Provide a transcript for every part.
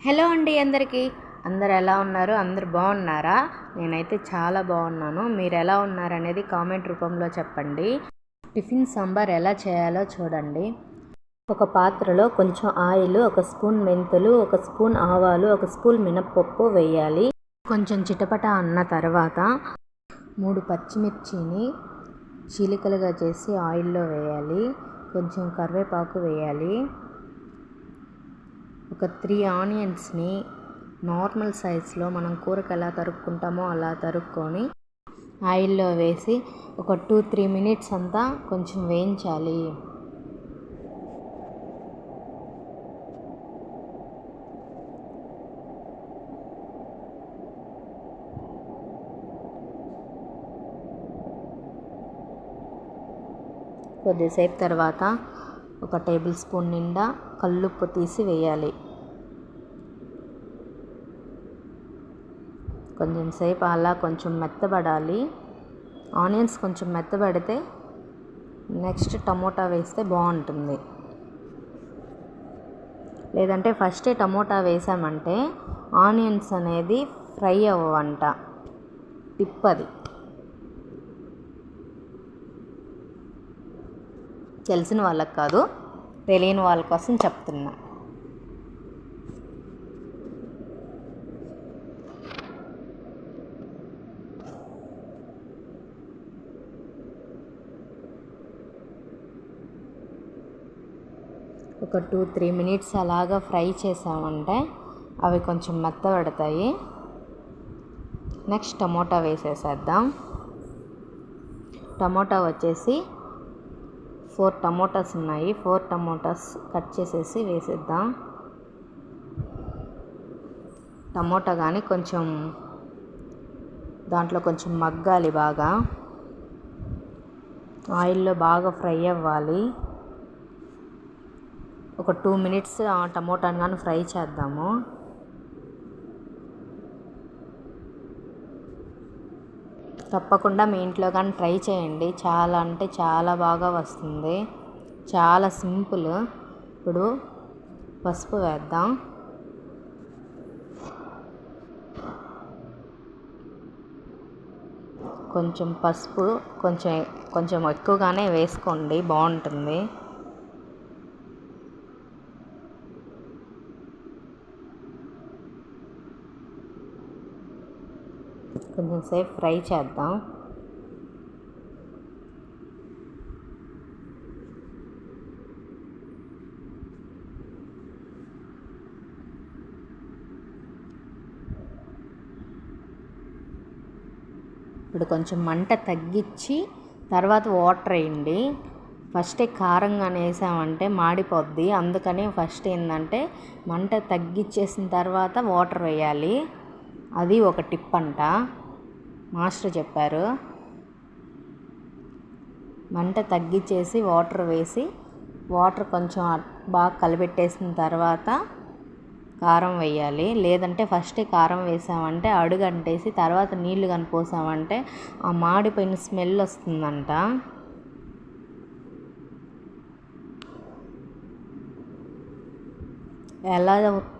Hello అండి అందరికీ. అందరు ఎలా ఉన్నారు? అందరు బాగున్నారా? నేనైతే చాలా బాగున్నాను. మీరు ఎలా ఉన్నారనేది కామెంట్ రూపంలో చెప్పండి. టిఫిన్ సాంబార్ ఎలా చేయాలో చూడండి. ఒక పాత్రలో కొంచెం ఆయిల్, ఒక స్పూన్ మెంతులు, ఒక స్పూన్ ఆవాలు, ఒక స్పూన్ మినప్పప్పు వేయాలి. కొంచెం చిటపట అన్న తర్వాత 3 పచ్చిమిర్చిని చీలికలుగా చేసి ఆయిల్లో వేయాలి. కొంచెం కరివేపాకు వేయాలి. ఒక 3 ఆనియన్స్ని నార్మల్ సైజులో మనం కూరకు ఎలా తరుక్కుంటామో అలా తరుక్కొని ఆయిల్లో వేసి ఒక 2-3 మినిట్స్ అంతా కొంచెం వేయించాలి. కొద్దిసేపు తర్వాత ఒక టేబుల్ స్పూన్ నిండా కల్లుప్పు తీసి వేయాలి. కొంచెం సేపు అలా కొంచెం మెత్తబడాలి. ఆనియన్స్ కొంచెం మెత్తబడితే నెక్స్ట్ టమోటా వేస్తే బాగుంటుంది. లేదంటే ఫస్టే టమోటా వేసామంటే ఆనియన్స్ అనేది ఫ్రై అవ్వంట. టిప్ అది. తెలిసిన వాళ్ళకి కాదు, తెలియని వాళ్ళ కోసం చెప్తున్నా. ఒక 2-3 మినిట్స్ అలాగా ఫ్రై చేసామంటే అవి కొంచెం మెత్తబడతాయి. నెక్స్ట్ టమోటా వేసేసేద్దాం. టమోటా వచ్చేసి 4 టమోటాస్ ఉన్నాయి. 4 టమోటాస్ కట్ చేసేసి వేసేద్దాం. టమోటా కానీ కొంచెం దాంట్లో కొంచెం మగ్గాలి, బాగా ఆయిల్లో బాగా ఫ్రై అవ్వాలి. ఒక 2 మినిట్స్ ఆ టమోటాని కానీ ఫ్రై చేద్దాము. తప్పకుండా మీ ఇంట్లో కానీ ట్రై చేయండి. చాలా అంటే చాలా బాగా వస్తుంది. చాలా సింపుల్. ఇప్పుడు పసుపు వేద్దాం. కొంచెం పసుపు కొంచెం ఎక్కువగానే వేసుకోండి, బాగుంటుంది. కొంచెం సేపు ఫ్రై చేద్దాం. ఇప్పుడు కొంచెం మంట తగ్గించి తర్వాత వాటర్ వేయండి. ఫస్టే కారంగా వేసామంటే మాడిపోద్ది. అందుకని ఫస్ట్ ఏంటంటే మంట తగ్గించేసిన తర్వాత వాటర్ వేయాలి. అది ఒక టిప్ అంట, మాస్టర్ చెప్పారు. మంట తగ్గించేసి వాటర్ వేసి వాటర్ కొంచెం బాగా కలిపెట్టేసిన తర్వాత కారం వేయాలి. లేదంటే ఫస్టే కారం వేసామంటే అడుగు అంటేసి తర్వాత నీళ్లు కానీ పోసామంటే ఆ మాడిపోయిన స్మెల్ వస్తుందంట.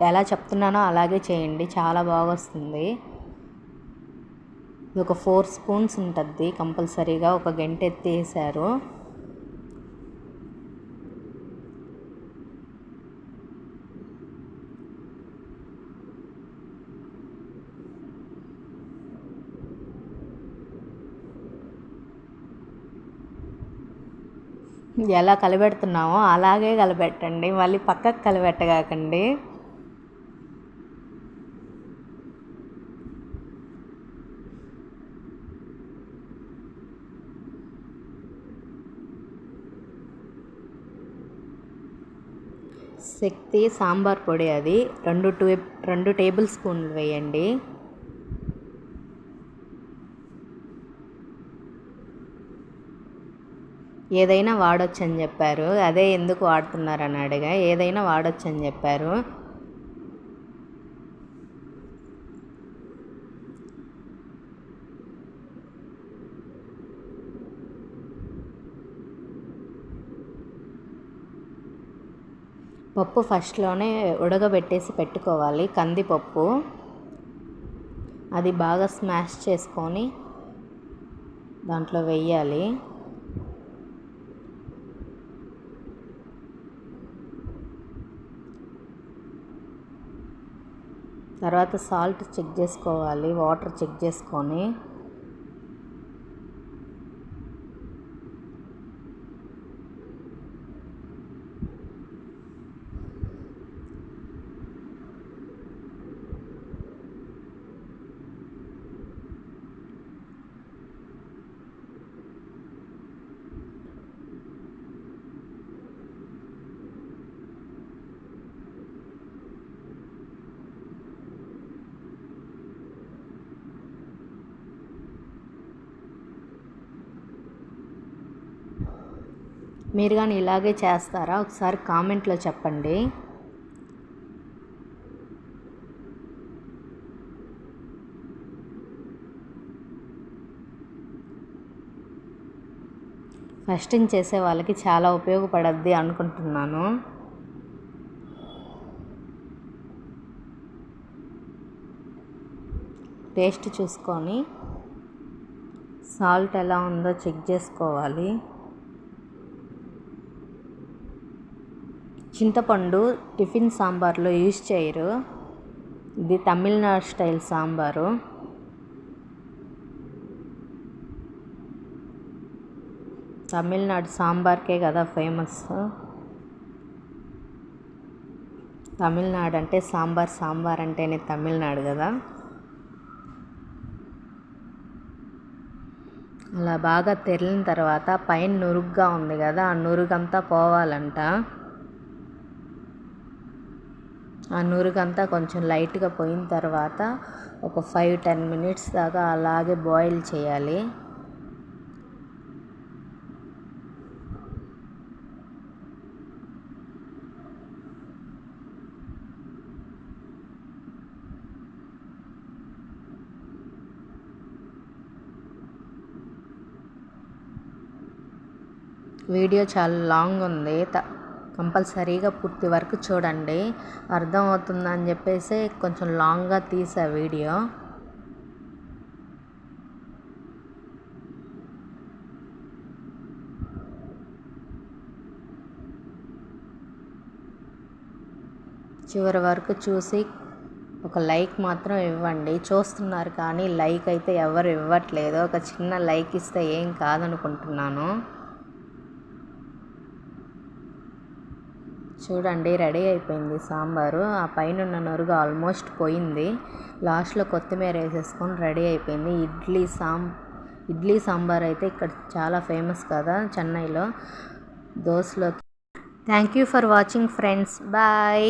ఎలా చెప్తున్నానో అలాగే చేయండి, చాలా బాగా వస్తుంది. ఇది ఒక 4 స్పూన్స్ ఉంటుంది కంపల్సరీగా. ఒక గంట ఎత్తి వేసారు. ఎలా కలిపెడుతున్నామో అలాగే కలిపెట్టండి, మళ్ళీ పక్కకు కలిపెట్టగాకండి. శక్తి సాంబార్ పొడి అది 2 టేబుల్ స్పూన్లు వేయండి. ఏదైనా వాడొచ్చని చెప్పారు. అదే ఎందుకు వాడుతున్నారని అడిగా. ఏదైనా వాడొచ్చని చెప్పారు. పప్పు ఫస్ట్లోనే ఉడకబెట్టేసి పెట్టుకోవాలి, కందిపప్పు. అది బాగా స్మాష్ చేసుకొని దాంట్లో వేయాలి. తర్వాత సాల్ట్ చెక్ చేసుకోవాలి, వాటర్ చెక్ చేసుకొని. మీరు కానీ ఇలాగే చేస్తారా? ఒకసారి కామెంట్లో చెప్పండి. ఫస్టింగ్ చేసే వాళ్ళకి చాలా ఉపయోగపడద్ది అనుకుంటున్నాను. టేస్ట్ చూసుకొని సాల్ట్ ఎలా ఉందో చెక్ చేసుకోవాలి. చింతపండు టిఫిన్ సాంబార్లో యూజ్ చేయరు, ఇది తమిళనాడు స్టైల్ సాంబారు. తమిళనాడు సాంబార్కే కదా ఫేమస్. తమిళనాడు అంటే సాంబార్ అంటేనే తమిళనాడు కదా. అలా బాగా తెరిలిన తర్వాత పైన నురుగ్గా ఉంది కదా, ఆ నురుగంతా పోవాలంట. ఆ నురుగంతా కొంచెం లైట్గా పోయిన తర్వాత ఒక 5-10 మినిట్స్ దాకా అలాగే బాయిల్ చేయాలి. వీడియో చాలా లాంగ్ ఉంది, కంపల్సరీగా పూర్తి వరకు చూడండి, అర్థమవుతుందని చెప్పేసి కొంచెం లాంగ్గా తీసా వీడియో. చివరి వరకు చూసి ఒక లైక్ మాత్రం ఇవ్వండి. చూస్తున్నారు కానీ లైక్ అయితే ఎవరు ఇవ్వట్లేదు. ఒక చిన్న లైక్ ఇస్తే ఏం కాదనుకుంటున్నాను. చూడండి, రెడీ అయిపోయింది సాంబారు. ఆ పైన ఉన్న నొరుగు ఆల్మోస్ట్ పోయింది. లాస్ట్లో కొత్తిమీర వేసేసుకొని రెడీ అయిపోయింది. ఇడ్లీ సాంబార్ అయితే ఇక్కడ చాలా ఫేమస్ కదా చెన్నైలో, దోశలోకి. Thank you for watching friends. Bye.